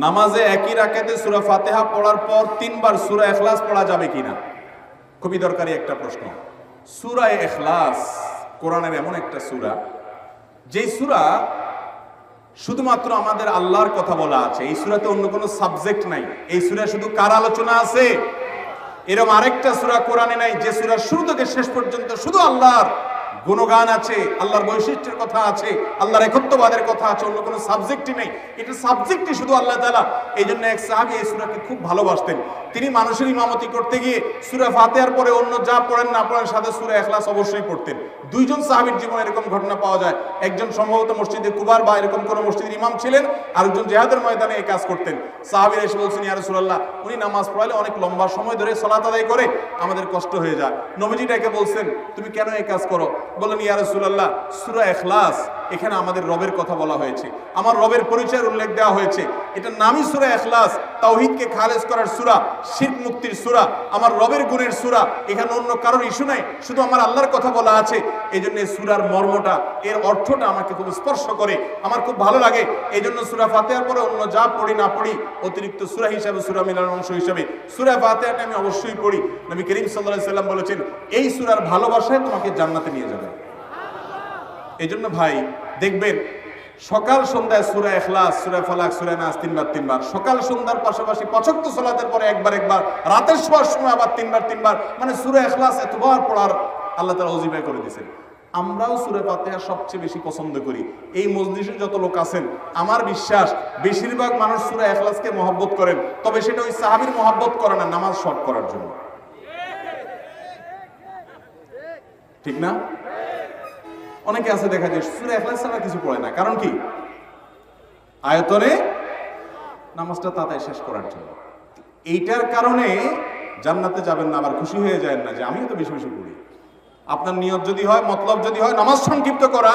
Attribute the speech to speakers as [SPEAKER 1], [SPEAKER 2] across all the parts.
[SPEAKER 1] নামাজে একই রাকাতে সূরা ফাতিহা পড়ার পর 3 বার সূরা ইখলাস পড়া যাবে কিনা? খুবই দরকারি একটা প্রশ্ন। সূরা ইখলাস কোরআনের এমন একটা সূরা, যেই সূরা শুধুমাত্র আমাদের আল্লাহর কথা বলা আছে। এই সূরাতে অন্য কোনো সাবজেক্ট নাই। এই সূরা শুধু কার আলোচনা আছে? এরকম আরেকটা সূরা কোরআনে নাই যে সূরা শুরু থেকে শেষ পর্যন্ত শুধু আল্লাহর গুণগান আছে, আল্লাহর বৈশিষ্ট্যের কথা আছে, আল্লাহর একত্ববাদের কথা আছে, অন্য কোনো সাবজেক্টই নেই। এটা সাবজেক্টই শুধু আল্লাহ তাআলা। এই জন্য এক সাহাবী এই সূরাকে খুব ভালোবাসতেন। তিনি মানুষের ইমামতি করতে গিয়ে সূরা ফাতিহার পরে অন্য যা পড়েন না পড়েন সাথে সূরা ইখলাস অবশ্যই পড়তেন। দুইজন সাহাবীর জীবনে এরকম ঘটনা পাওয়া যায়। একজন সম্ভবত মসজিদে কুবার বা এরকম কোনো মসজিদের ইমাম ছিলেন, আরেকজন জিহাদের ময়দানে এই কাজ করতেন। সাহাবীরা এসে বলছেন, ইয়া রাসূলুল্লাহ, উনি নামাজ পড়ালে অনেক লম্বা সময় ধরে সালাত আদায় করে, আমাদের কষ্ট হয়ে যায়। নবীজি ডেকে বলছেন, তুমি কেন এই কাজ করো? বললেন, ইয়া রাসূলুল্লাহ, সূরা ইখলাস এখানে আমাদের রবের কথা বলা হয়েছে, আমার রবের পরিচয়ের উল্লেখ দেওয়া হয়েছে। এটা নামই সূরা ইখলাস, তাওহীদকে খালেজ করার সূরা, শিরক মুক্তির সূরা, আমার রবের গুণের সূরা। এখানে অন্য কারোর ইস্যু নাই, শুধু আমার আল্লাহর কথা বলা আছে। এই জন্য এই সূরার মর্মটা, এর অর্থটা আমাকে খুব স্পর্শ করে, আমার খুব ভালো লাগে। এই জন্য সূরা ফাতিহার পরে অন্য যা পড়ি না পড়ি, অতিরিক্ত সূরা হিসাবে, সূরা মিলানোর অংশ হিসাবে সূরা ফাতিহাটা আমি অবশ্যই পড়ি। নবী করিম সাল্লাল্লাহু আলাইহি সাল্লাম বলেছেন, এই সূরার ভালোবাসায় তোমাকে জান্নাতে নিয়ে যাবে। এই জন্য ভাই দেখবেন সকাল সন্ধ্যায় সূরা ইখলাস, সূরা ফালাক, সূরা নাস 3 বার, সকাল সন্ধ্যার পাশাপাশি 5 ওয়াক্ত সালাতের পরে একবার, রাতের শোয়ার সময় আবার 3 বার, মানে সূরা ইখলাস এতবার পড়ার আল্লাহ তাআলা ওজিফা করে দিয়েছেন। আমরাও সূরা ফাতিহা সবচেয়ে বেশি পছন্দ করি। এই মজলিসে যত লোক আছেন, আমার বিশ্বাস বেশিরভাগ মানুষ সূরা ইখলাসকে মহব্বত করেন, তবে সেটা ওই সাহাবীর মহব্বত করে না, নামাজ শর্ট করার জন্য। ঠিক না? অনেকে আছে দেখা যায় সূরা ইখলাস ছাড়া কিছু পড়ে না। কারণ কি? আয়তনে নামাজটা তাড়াতাড়ি শেষ করার জন্য। এইটার কারণে জান্নাতে যাবেন না, আবার খুশি হয়ে যায় না যে আমিও তো বেশি বেশি পড়ি। আপনার নিয়ত যদি হয়, মতলব যদি হয় নামাজ সংক্ষিপ্ত করা,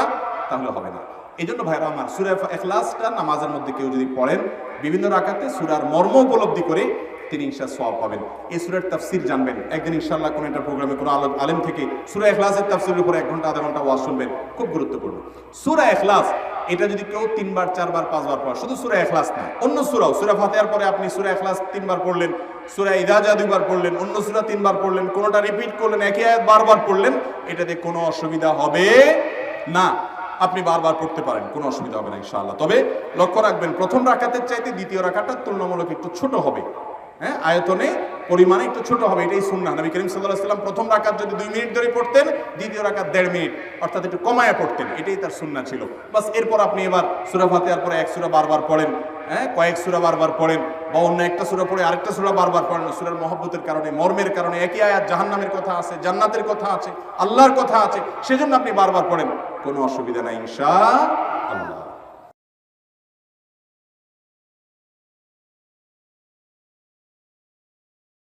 [SPEAKER 1] তাহলে হবে না। এই জন্য ভাইরা আমার, সূরা ইখলাসটা নামাজের মধ্যে কেউ যদি পড়েন, বিভিন্ন রাকাতে সূরার মর্ম উপলব্ধি করে তিনি ইনশাআল্লাহ সওয়াব পাবেন। এই সূরার তাফসীর জানবেন। একদিন ইনশাআল্লাহ কোন একটা প্রোগ্রামে কোন আলেম থেকে সূরা ইখলাসের তাফসীরের উপর 1 ঘন্টা আধা ঘন্টা ওয়াজ শুনবেন, খুব গুরুত্বপূর্ণ। সূরা ইখলাস এটা যদি কেউ 3 বার 4 বার 5 বার পড়ে, শুধু সূরা ইখলাস না, অন্য সূরাও, সূরা ফাতিহার পরে আপনি সূরা ইখলাস 3 বার পড়লেন, সূরা ইদাজা 2 বার পড়লেন, অন্য সূরা 3 বার পড়লেন, কোনটা রিপিট করলেন, একই আয়াত বারবার পড়লেন, এটাতে কোনো অসুবিধা হবে না। আপনি বারবার পড়তে পারেন, কোনো অসুবিধা হবে না ইনশাআল্লাহ। তবে লক্ষ্য রাখবেন, প্রথম রাকাতের চাইতে দ্বিতীয় রাকাতটা তুলনামূলক একটু ছোট হবে। হ্যাঁ, আয়তনে পরিমাণে একটু ছোট হবে, এটাই সুন্নাহ। নবী করিম সাল্লাল্লাহু আলাইহি ওয়াসাল্লাম প্রথম রাকাত যদি 2 মিনিট ধরে পড়তেন, দ্বিতীয় রাকাত 1.5 মিনিট, অর্থাৎ একটু কমায়া পড়তেন, এটাই তার সুন্নাহ ছিল। বাস এরপর আপনি এবার সূরা ফাতিহার পরে এক সূরা বারবার পড়েন, হ্যাঁ, কয়েক সূরা বারবার পড়েন, বা অন্য একটা সূরা পড়ে আরেকটা সূরা বারবার পড়েন। সূরার মহব্বতের কারণে, মর্মের কারণে, একই আয়াত জাহান্নামের কথা আছে, জান্নাতের কথা আছে, আল্লাহর কথা আছে, সেজন্য আপনি বারবার পড়েন, কোনো অসুবিধা নাই ইনশাআল্লাহ।